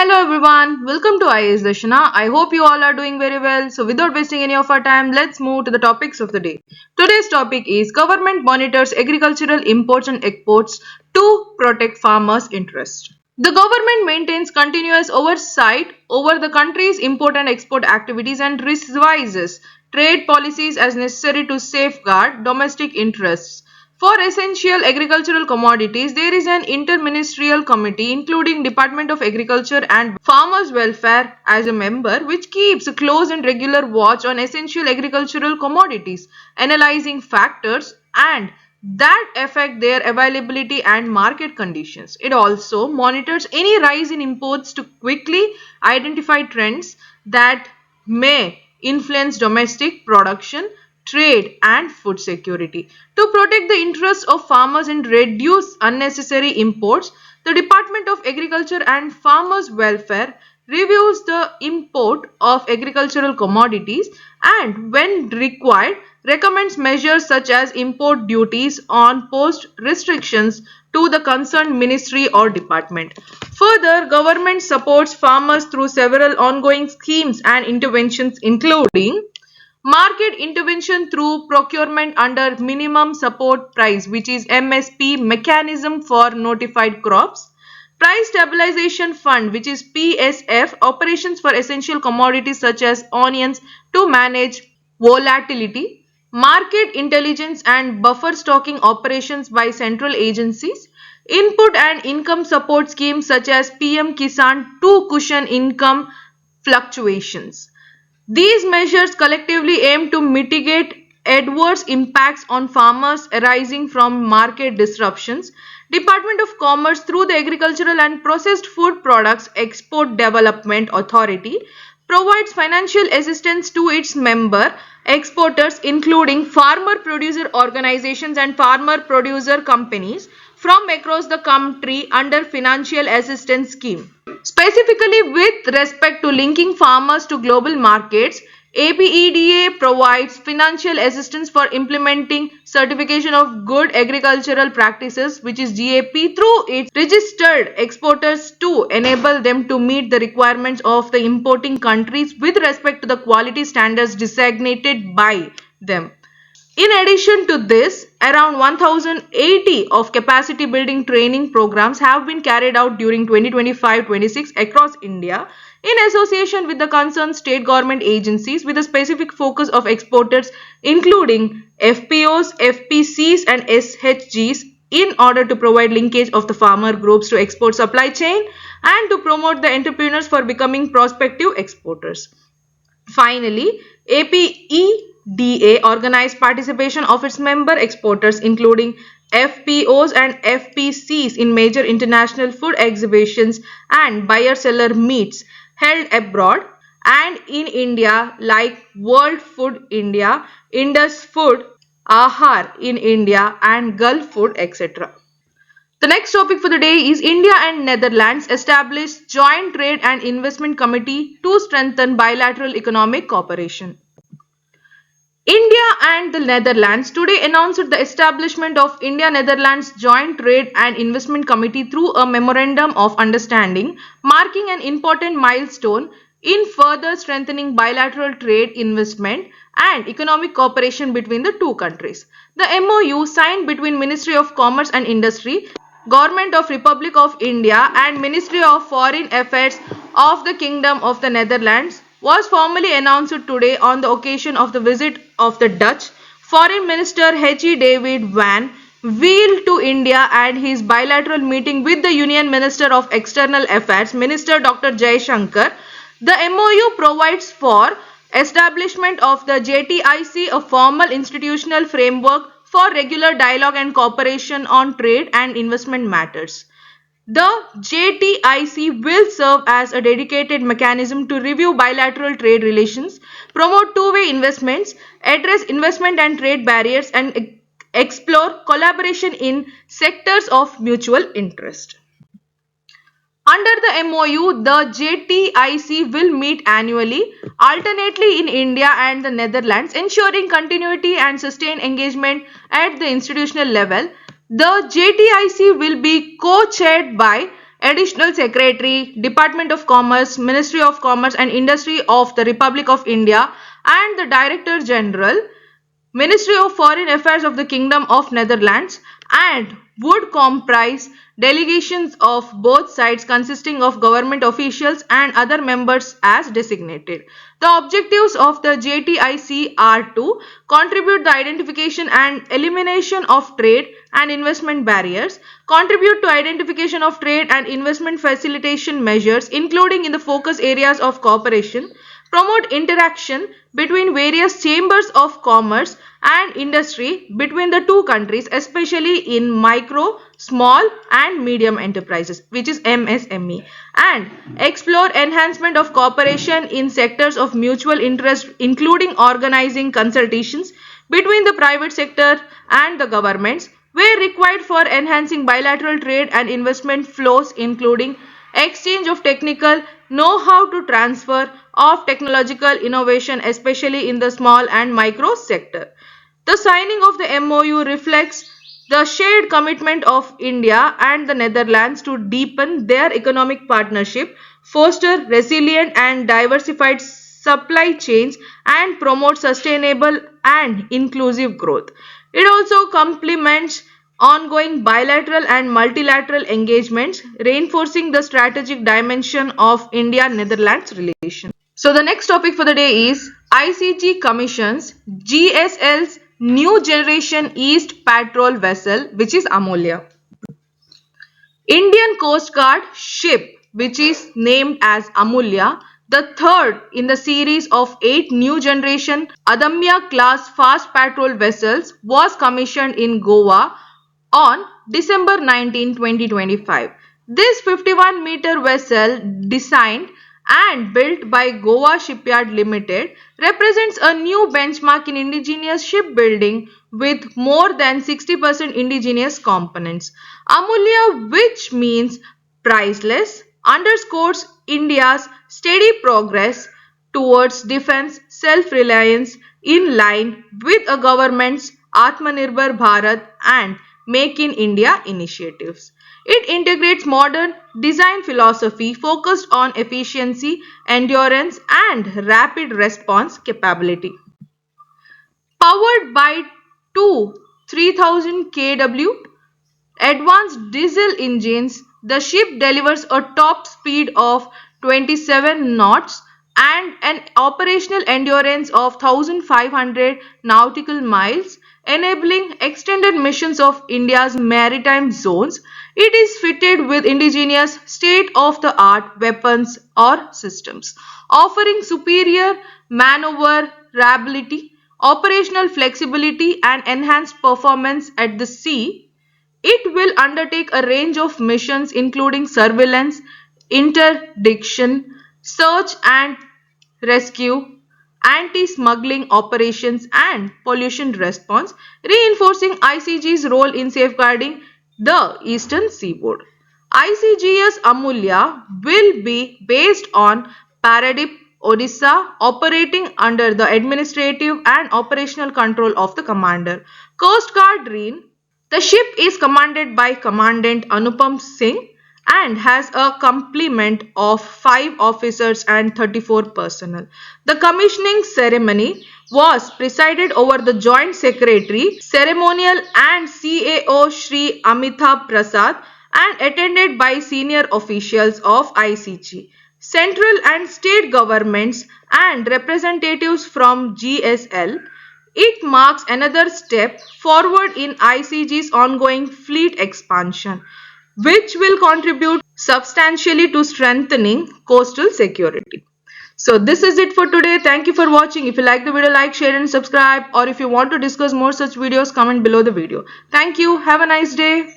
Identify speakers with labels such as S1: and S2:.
S1: Hello everyone, welcome to IAS Dashana. I hope you all are doing very well. So without wasting any of our time, let's move to the topics of the day. Today's topic is government monitors agricultural imports and exports to protect farmers' interests. The government maintains continuous oversight over the country's import and export activities and revises trade policies as necessary to safeguard domestic interests. For essential agricultural commodities, there is an interministerial committee including Department of Agriculture and Farmers Welfare as a member which keeps a close and regular watch on essential agricultural commodities, analyzing factors and that affect their availability and market conditions. It also monitors any rise in imports to quickly identify trends that may influence domestic production, trade, and food security. To protect the interests of farmers and reduce unnecessary imports, the Department of Agriculture and Farmers Welfare reviews the import of agricultural commodities and, when required, recommends measures such as import duties on post restrictions to the concerned ministry or department. Further, government supports farmers through several ongoing schemes and interventions including market intervention through procurement under minimum support price, which is MSP mechanism for notified crops. Price Stabilization Fund, which is PSF, operations for essential commodities such as onions to manage volatility. Market intelligence and buffer stocking operations by central agencies. Input and income support schemes such as PM Kisan to cushion income fluctuations. These measures collectively aim to mitigate adverse impacts on farmers arising from market disruptions. Department of Commerce through the Agricultural and Processed Food Products Export Development Authority provides financial assistance to its member exporters including farmer producer organizations and farmer producer companies from across the country under financial assistance scheme. Specifically with respect to linking farmers to global markets, APEDA provides financial assistance for implementing certification of good agricultural practices, which is GAP, through its registered exporters to enable them to meet the requirements of the importing countries with respect to the quality standards designated by them. In addition to this, around 1080 of capacity building training programs have been carried out during 2025-26 across India in association with the concerned state government agencies with a specific focus of exporters including FPOs, FPCs and SHGs in order to provide linkage of the farmer groups to export supply chain and to promote the entrepreneurs for becoming prospective exporters. Finally, APEDA organized participation of its member exporters including FPOs and FPCs in major international food exhibitions and buyer-seller meets held abroad and in India like World Food India, Indus Food, Ahar in India and Gulf Food, etc. The next topic for the day is India and Netherlands establish Joint Trade and Investment Committee to strengthen bilateral economic cooperation. India and the Netherlands today announced the establishment of India-Netherlands Joint Trade and Investment Committee through a Memorandum of Understanding, marking an important milestone in further strengthening bilateral trade, investment and economic cooperation between the two countries. The MOU signed between Ministry of Commerce and Industry, Government of Republic of India and Ministry of Foreign Affairs of the Kingdom of the Netherlands was formally announced today on the occasion of the visit of the Dutch Foreign Minister H.E. David van Wiel to India and his bilateral meeting with the Union Minister of External Affairs, Minister Dr. Jaishankar. The MOU provides for establishment of the JTIC, a formal institutional framework for regular dialogue and cooperation on trade and investment matters. The JTIC will serve as a dedicated mechanism to review bilateral trade relations, promote two-way investments, address investment and trade barriers, and explore collaboration in sectors of mutual interest. Under the MOU, the JTIC will meet annually, alternately in India and the Netherlands, ensuring continuity and sustained engagement at the institutional level. The JTIC will be co-chaired by Additional Secretary, Department of Commerce, Ministry of Commerce and Industry of the Republic of India, and the Director General, Ministry of Foreign Affairs of the Kingdom of Netherlands, and would comprise delegations of both sides consisting of government officials and other members as designated. The objectives of the JTIC are to contribute the identification and elimination of trade and investment barriers, contribute to identification of trade and investment facilitation measures including in the focus areas of cooperation, promote interaction between various chambers of commerce and industry between the two countries, especially in micro, small and medium enterprises, which is MSME, and explore enhancement of cooperation in sectors of mutual interest, including organizing consultations between the private sector and the governments where required for enhancing bilateral trade and investment flows, including exchange of technical know-how to transfer of technological innovation, especially in the small and micro sector. The signing of the MOU reflects the shared commitment of India and the Netherlands to deepen their economic partnership, foster resilient and diversified supply chains, and promote sustainable and inclusive growth. It also complements ongoing bilateral and multilateral engagements, reinforcing the strategic dimension of India-Netherlands relations. So the next topic for the day is ICG commissions GSL's new generation East patrol vessel, which is Amulya. Indian Coast Guard ship, which is named as Amulya, the third in the series of 8 new generation Adamya class fast patrol vessels, was commissioned in Goa on December 19, 2025. This 51-meter vessel, designed and built by Goa Shipyard Limited, represents a new benchmark in indigenous shipbuilding with more than 60% indigenous components. Amulya, which means priceless, underscores India's steady progress towards defense self-reliance in line with a government's Atmanirbhar Bharat and Make in India initiatives. It integrates modern design philosophy focused on efficiency, endurance, and rapid response capability. Powered by two 3000 kW advanced diesel engines, the ship delivers a top speed of 27 knots and an operational endurance of 1500 nautical miles, enabling extended missions of India's maritime zones. It is fitted with indigenous state-of-the-art weapons or systems, offering superior maneuverability, operational flexibility, and enhanced performance at the sea. It will undertake a range of missions including surveillance, interdiction, search and rescue, anti-smuggling operations, and pollution response, reinforcing ICG's role in safeguarding the eastern seaboard. ICGS Amulya will be based on Paradip, Odisha, operating under the administrative and operational control of the commander. Coast Guard Green. The ship is commanded by Commandant Anupam Singh and has a complement of 5 officers and 34 personnel. The commissioning ceremony was presided over the Joint Secretary, Ceremonial and CAO Shri Amitabh Prasad and attended by senior officials of ICG, central and state governments and representatives from GSL. It marks another step forward in ICG's ongoing fleet expansion, which will contribute substantially to strengthening coastal security. So this is it for today. Thank you for watching. If you like the video, like, share and subscribe. Or if you want to discuss more such videos, comment below the video. Thank you. Have a nice day.